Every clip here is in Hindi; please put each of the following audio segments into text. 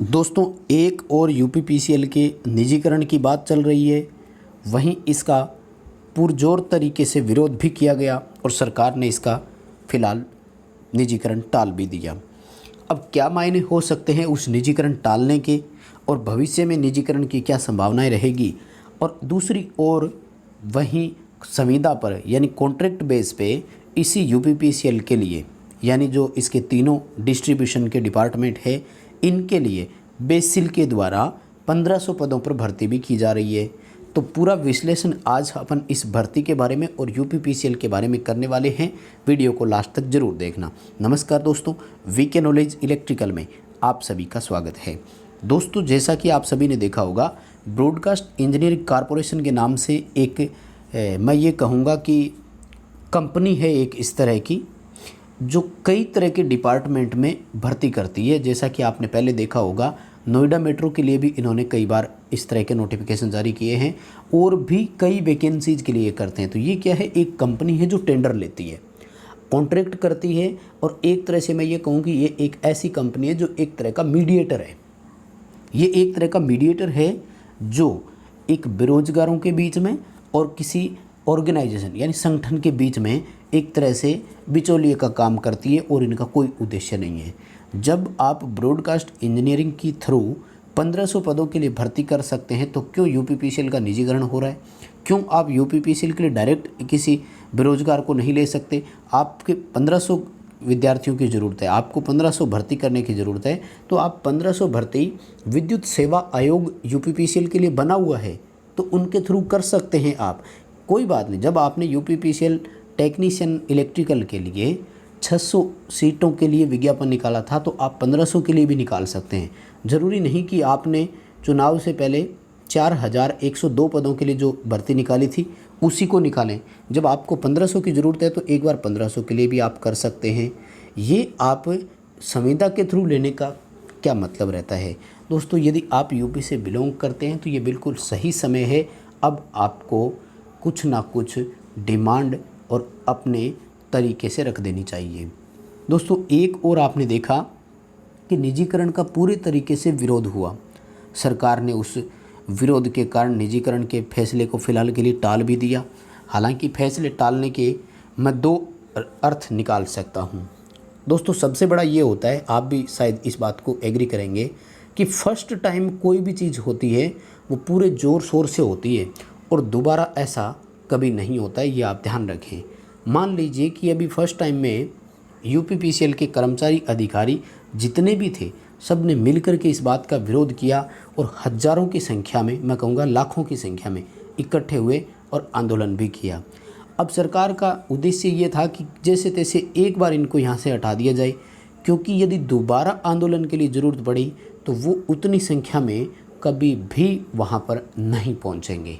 दोस्तों, एक और यूपीपीसीएल के निजीकरण की बात चल रही है, वहीं इसका पुरजोर तरीके से विरोध भी किया गया और सरकार ने इसका फ़िलहाल निजीकरण टाल भी दिया। अब क्या मायने हो सकते हैं उस निजीकरण टालने के और भविष्य में निजीकरण की क्या संभावनाएं रहेगी, और दूसरी ओर वहीं संविदा पर यानी कॉन्ट्रैक्ट बेस पे इसी यूपीपीसीएल के लिए यानी जो इसके तीनों डिस्ट्रीब्यूशन के डिपार्टमेंट है, इनके लिए बेसिल के द्वारा 1500 पदों पर भर्ती भी की जा रही है। तो पूरा विश्लेषण आज अपन इस भर्ती के बारे में और यूपीपीसीएल के बारे में करने वाले हैं। वीडियो को लास्ट तक जरूर देखना। नमस्कार दोस्तों, वीके नॉलेज इलेक्ट्रिकल में आप सभी का स्वागत है। दोस्तों, जैसा कि आप सभी ने देखा होगा, ब्रॉडकास्ट इंजीनियरिंग कॉरपोरेशन के नाम से एक मैं ये कहूँगा कि कंपनी है एक इस तरह की जो कई तरह के डिपार्टमेंट में भर्ती करती है। जैसा कि आपने पहले देखा होगा, नोएडा मेट्रो के लिए भी इन्होंने कई बार इस तरह के नोटिफिकेशन जारी किए हैं और भी कई वैकेंसीज के लिए करते हैं। तो ये क्या है, एक कंपनी है जो टेंडर लेती है, कॉन्ट्रैक्ट करती है, और एक तरह से मैं ये कहूँ कि ये एक ऐसी कंपनी है जो एक तरह का मीडिएटर है। ये एक तरह का मीडिएटर है जो एक बेरोजगारों के बीच में और किसी ऑर्गेनाइजेशन यानी संगठन के बीच में एक तरह से बिचौलिए का काम करती है, और इनका कोई उद्देश्य नहीं है। जब आप ब्रॉडकास्ट इंजीनियरिंग की थ्रू 1500 पदों के लिए भर्ती कर सकते हैं, तो क्यों यूपीपीसीएल का निजीकरण हो रहा है? क्यों आप यूपीपीसीएल के लिए डायरेक्ट किसी बेरोजगार को नहीं ले सकते? आपके 1500 विद्यार्थियों की ज़रूरत है, आपको 1500 भर्ती करने की ज़रूरत है, तो आप 1500 भर्ती विद्युत सेवा आयोग यूपीपीसीएल के लिए बना हुआ है, तो उनके थ्रू कर सकते हैं आप। कोई बात नहीं, जब आपने यूपीपीसीएल टेक्नीशियन इलेक्ट्रिकल के लिए 600 सीटों के लिए विज्ञापन निकाला था, तो आप 1500 के लिए भी निकाल सकते हैं। ज़रूरी नहीं कि आपने चुनाव से पहले 4102 पदों के लिए जो भर्ती निकाली थी उसी को निकालें। जब आपको 1500 की ज़रूरत है तो एक बार 1500 के लिए भी आप कर सकते हैं। ये आप संविदा के थ्रू लेने का क्या मतलब रहता है? दोस्तों, यदि आप यूपी से बिलोंग करते हैं तो ये बिल्कुल सही समय है। अब आपको कुछ ना कुछ डिमांड और अपने तरीके से रख देनी चाहिए। दोस्तों, एक और आपने देखा कि निजीकरण का पूरे तरीके से विरोध हुआ। सरकार ने उस विरोध के कारण निजीकरण के फैसले को फ़िलहाल के लिए टाल भी दिया। हालांकि फैसले टालने के मैं दो अर्थ निकाल सकता हूँ। दोस्तों, सबसे बड़ा ये होता है, आप भी शायद इस बात को एग्री करेंगे, कि फर्स्ट टाइम कोई भी चीज़ होती है वो पूरे ज़ोर शोर से होती है और दोबारा ऐसा कभी नहीं होता है, ये आप ध्यान रखें। मान लीजिए कि अभी फर्स्ट टाइम में यूपीपीसीएल के कर्मचारी अधिकारी जितने भी थे, सब ने मिलकर के इस बात का विरोध किया और हज़ारों की संख्या में, मैं कहूँगा लाखों की संख्या में इकट्ठे हुए और आंदोलन भी किया। अब सरकार का उद्देश्य ये था कि जैसे तैसे एक बार इनको यहाँ से हटा दिया जाए, क्योंकि यदि दोबारा आंदोलन के लिए ज़रूरत पड़ी तो वो उतनी संख्या में कभी भी वहाँ पर नहीं पहुँचेंगे।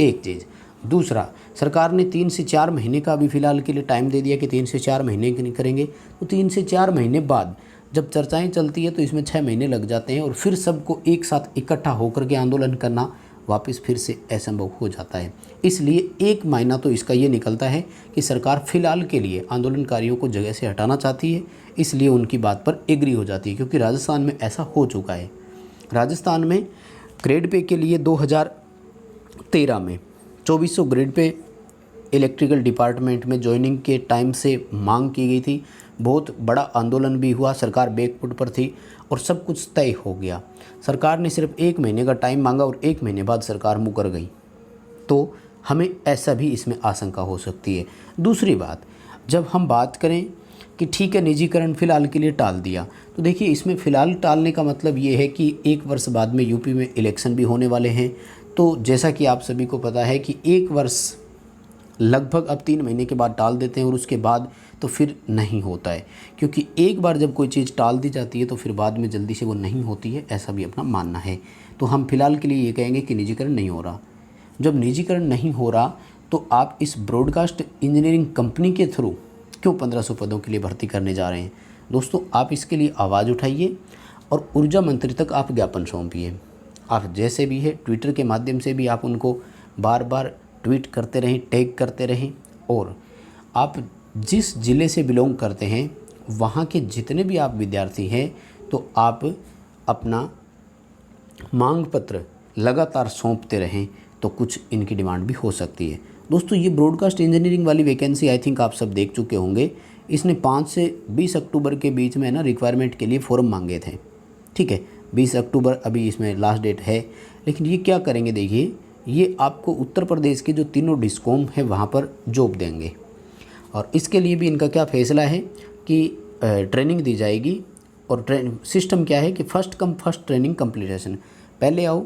एक चीज़। दूसरा, सरकार ने 3 से 4 महीने का अभी फ़िलहाल के लिए टाइम दे दिया कि 3 से 4 महीने के नहीं करेंगे, तो 3 से 4 महीने बाद जब चर्चाएं चलती है तो इसमें 6 महीने लग जाते हैं और फिर सबको एक साथ इकट्ठा होकर के आंदोलन करना वापस फिर से असंभव हो जाता है। इसलिए एक मायना तो इसका ये निकलता है कि सरकार फ़िलहाल के लिए आंदोलनकारियों को जगह से हटाना चाहती है, इसलिए उनकी बात पर एग्री हो जाती है। क्योंकि राजस्थान में ऐसा हो चुका है। राजस्थान में ग्रेड पे के लिए 2013 में 2400 ग्रेड पे इलेक्ट्रिकल डिपार्टमेंट में ज्वाइनिंग के टाइम से मांग की गई थी। बहुत बड़ा आंदोलन भी हुआ, सरकार बैकफुट पर थी और सब कुछ तय हो गया। सरकार ने सिर्फ 1 महीने का टाइम मांगा और 1 महीने बाद सरकार मुकर गई। तो हमें ऐसा भी इसमें आशंका हो सकती है। दूसरी बात, जब हम बात करें कि ठीक है निजीकरण फ़िलहाल के लिए टाल दिया, तो देखिए इसमें फ़िलहाल टालने का मतलब ये है कि 1 वर्ष बाद में यूपी में इलेक्शन भी होने वाले हैं। तो जैसा कि आप सभी को पता है कि 1 वर्ष लगभग अब 3 महीने के बाद टाल देते हैं और उसके बाद तो फिर नहीं होता है, क्योंकि एक बार जब कोई चीज़ टाल दी जाती है तो फिर बाद में जल्दी से वो नहीं होती है, ऐसा भी अपना मानना है। तो हम फिलहाल के लिए ये कहेंगे कि निजीकरण नहीं हो रहा। जब निजीकरण नहीं हो रहा तो आप इस ब्रॉडकास्ट इंजीनियरिंग कंपनी के थ्रू क्यों 1500 पदों के लिए भर्ती करने जा रहे हैं? दोस्तों, आप इसके लिए आवाज़ उठाइए और ऊर्जा मंत्री तक आप ज्ञापन सौंपिए। आप जैसे भी है ट्विटर के माध्यम से भी आप उनको बार बार ट्वीट करते रहें, टैग करते रहें, और आप जिस ज़िले से बिलोंग करते हैं वहाँ के जितने भी आप विद्यार्थी हैं तो आप अपना मांग पत्र लगातार सौंपते रहें तो कुछ इनकी डिमांड भी हो सकती है। दोस्तों ये ब्रॉडकास्ट इंजीनियरिंग वाली वैकेंसी आई थिंक आप सब देख चुके होंगे। इसने 5 से 20 अक्टूबर के बीच में ना रिक्वायरमेंट के लिए फॉर्म मांगे थे। ठीक है, 20 अक्टूबर अभी इसमें लास्ट डेट है। लेकिन ये क्या करेंगे, देखिए ये आपको उत्तर प्रदेश के जो तीनों डिस्कॉम है वहाँ पर जॉब देंगे। और इसके लिए भी इनका क्या फ़ैसला है कि ट्रेनिंग दी जाएगी। और सिस्टम क्या है कि first come first training completion, पहले आओ,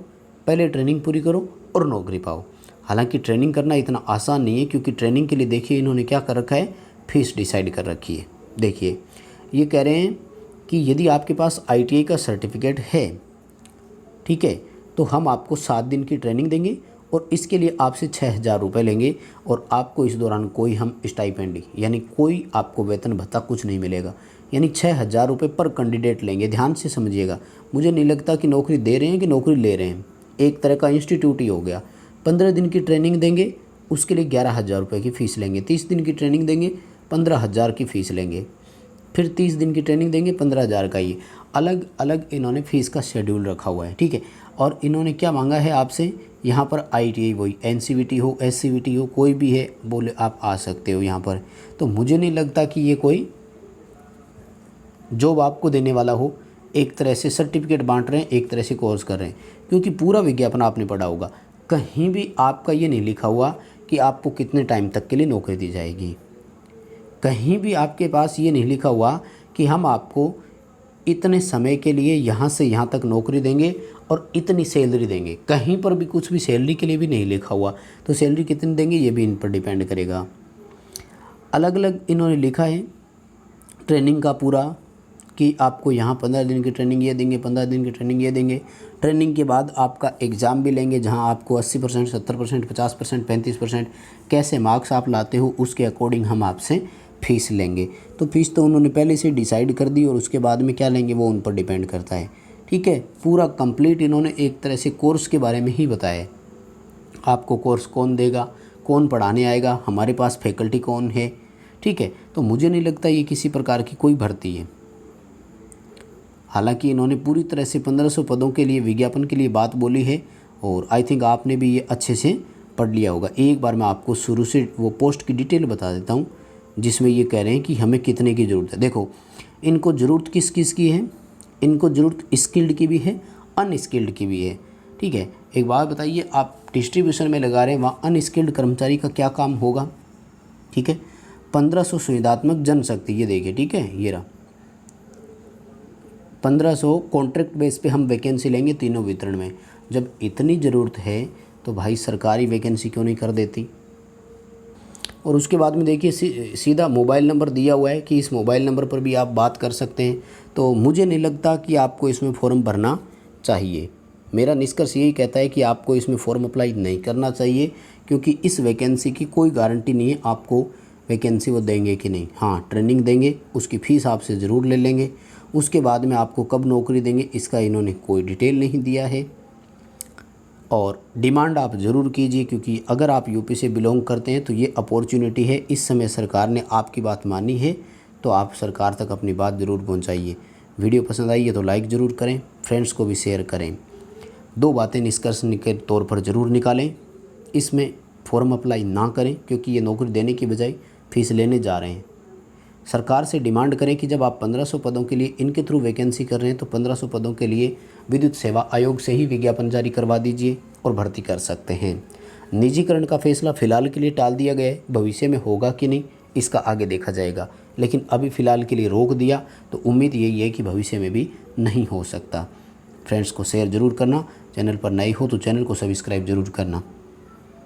पहले ट्रेनिंग पूरी करो और नौकरी पाओ। हालांकि ट्रेनिंग करना इतना आसान नहीं है, क्योंकि ट्रेनिंग के लिए देखिए इन्होंने क्या कर रखा है, फीस डिसाइड कर रखी है। देखिए ये कह रहे हैं कि यदि आपके पास ITI का सर्टिफिकेट है, ठीक है, तो हम आपको 7 दिन की ट्रेनिंग देंगे और इसके लिए आपसे 6,000 रुपये लेंगे। और आपको इस दौरान कोई हम स्टाइपेंड यानी कोई आपको वेतन भत्ता कुछ नहीं मिलेगा, यानी 6,000 रुपये पर कैंडिडेट लेंगे। ध्यान से समझिएगा, मुझे नहीं लगता कि नौकरी दे रहे हैं कि नौकरी ले रहे हैं, एक तरह का इंस्टीट्यूट ही हो गया। 15 दिन की ट्रेनिंग देंगे, उसके लिए 11,000 रुपये की फ़ीस लेंगे। 30 दिन की ट्रेनिंग देंगे, 15,000 की फ़ीस लेंगे। फिर 30 दिन की ट्रेनिंग देंगे, 15,000 का। ये अलग अलग इन्होंने फ़ीस का शेड्यूल रखा हुआ है, ठीक है। और इन्होंने क्या मांगा है आपसे, यहाँ पर ITI वही NCVT हो SCVT हो कोई भी है, बोले आप आ सकते हो यहाँ पर। तो मुझे नहीं लगता कि ये कोई जॉब आपको देने वाला हो। एक तरह से सर्टिफिकेट बांट रहे हैं, एक तरह से कोर्स कर रहे हैं, क्योंकि पूरा विज्ञापन आपने पढ़ा होगा, कहीं भी आपका ये नहीं लिखा हुआ कि आपको कितने टाइम तक के लिए नौकरी दी जाएगी। कहीं भी आपके पास ये नहीं लिखा हुआ कि हम आपको इतने समय के लिए यहाँ से यहाँ तक नौकरी देंगे और इतनी सैलरी देंगे। कहीं पर भी कुछ भी सैलरी के लिए भी नहीं लिखा हुआ। तो सैलरी कितनी देंगे ये भी इन पर डिपेंड करेगा। अलग अलग इन्होंने लिखा है ट्रेनिंग का पूरा, कि आपको यहाँ 15 दिन की ट्रेनिंग ये देंगे, 15 दिन की ट्रेनिंग ये देंगे। ट्रेनिंग के बाद आपका एग्ज़ाम भी लेंगे, जहाँ आपको 80%, 70%, 50%, 35% कैसे मार्क्स आप लाते हो उसके अकॉर्डिंग हम आपसे फ़ीस लेंगे। तो फ़ीस तो उन्होंने पहले से डिसाइड कर दी, और उसके बाद में क्या लेंगे वो उन पर डिपेंड करता है, ठीक है। पूरा कंप्लीट इन्होंने एक तरह से कोर्स के बारे में ही बताया है। आपको कोर्स कौन देगा, कौन पढ़ाने आएगा, हमारे पास फैकल्टी कौन है, ठीक है। तो मुझे नहीं लगता ये किसी प्रकार की कोई भर्ती है। हालांकि इन्होंने पूरी तरह से 1500 पदों के लिए विज्ञापन के लिए बात बोली है, और आई थिंक आपने भी ये अच्छे से पढ़ लिया होगा। एक बार मैं आपको शुरू से वो पोस्ट की डिटेल बता देता हूँ, जिसमें ये कह रहे हैं कि हमें कितने की ज़रूरत है। देखो इनको ज़रूरत किस किस की है, इनको ज़रूरत स्किल्ड की भी है, अनस्किल्ड की भी है, ठीक है। एक बात बताइए, आप डिस्ट्रीब्यूशन में लगा रहे हैं, वहाँ अनस्किल्ड कर्मचारी का क्या काम होगा, ठीक है। 1500 सुविधात्मक जनशक्ति, ये देखिए, ठीक है, ये रहा 1500 कॉन्ट्रैक्ट बेस पे हम वैकेंसी लेंगे तीनों वितरण में। जब इतनी ज़रूरत है तो भाई सरकारी वैकेंसी क्यों नहीं कर देती। और उसके बाद में देखिए सीधा मोबाइल नंबर दिया हुआ है कि इस मोबाइल नंबर पर भी आप बात कर सकते हैं। तो मुझे नहीं लगता कि आपको इसमें फ़ॉर्म भरना चाहिए। मेरा निष्कर्ष यही कहता है कि आपको इसमें फ़ॉर्म अप्लाई नहीं करना चाहिए, क्योंकि इस वैकेंसी की कोई गारंटी नहीं है आपको वैकेंसी वो देंगे कि नहीं। हाँ, ट्रेनिंग देंगे, उसकी फ़ीस आपसे ज़रूर ले लेंगे। उसके बाद में आपको कब नौकरी देंगे इसका इन्होंने कोई डिटेल नहीं दिया है। और डिमांड आप ज़रूर कीजिए, क्योंकि अगर आप यूपी से बिलोंग करते हैं तो ये अपॉर्चुनिटी है। इस समय सरकार ने आपकी बात मानी है, तो आप सरकार तक अपनी बात ज़रूर पहुंचाइए। वीडियो पसंद आई है तो लाइक ज़रूर करें, फ्रेंड्स को भी शेयर करें। 2 बातें निष्कर्ष के तौर पर ज़रूर निकालें, इसमें फॉर्म अप्लाई ना करें, क्योंकि ये नौकरी देने की बजाय फ़ीस लेने जा रहे हैं। सरकार से डिमांड करें कि जब आप 1500 पदों के लिए इनके थ्रू वैकेंसी कर रहे हैं तो 1500 पदों के लिए विद्युत सेवा आयोग से ही विज्ञापन जारी करवा दीजिए और भर्ती कर सकते हैं। निजीकरण का फैसला फ़िलहाल के लिए टाल दिया गया है, भविष्य में होगा कि नहीं इसका आगे देखा जाएगा, लेकिन अभी फ़िलहाल के लिए रोक दिया तो उम्मीद यही है कि भविष्य में भी नहीं हो सकता। फ्रेंड्स को शेयर ज़रूर करना, चैनल पर नए हो तो चैनल को सब्सक्राइब ज़रूर करना।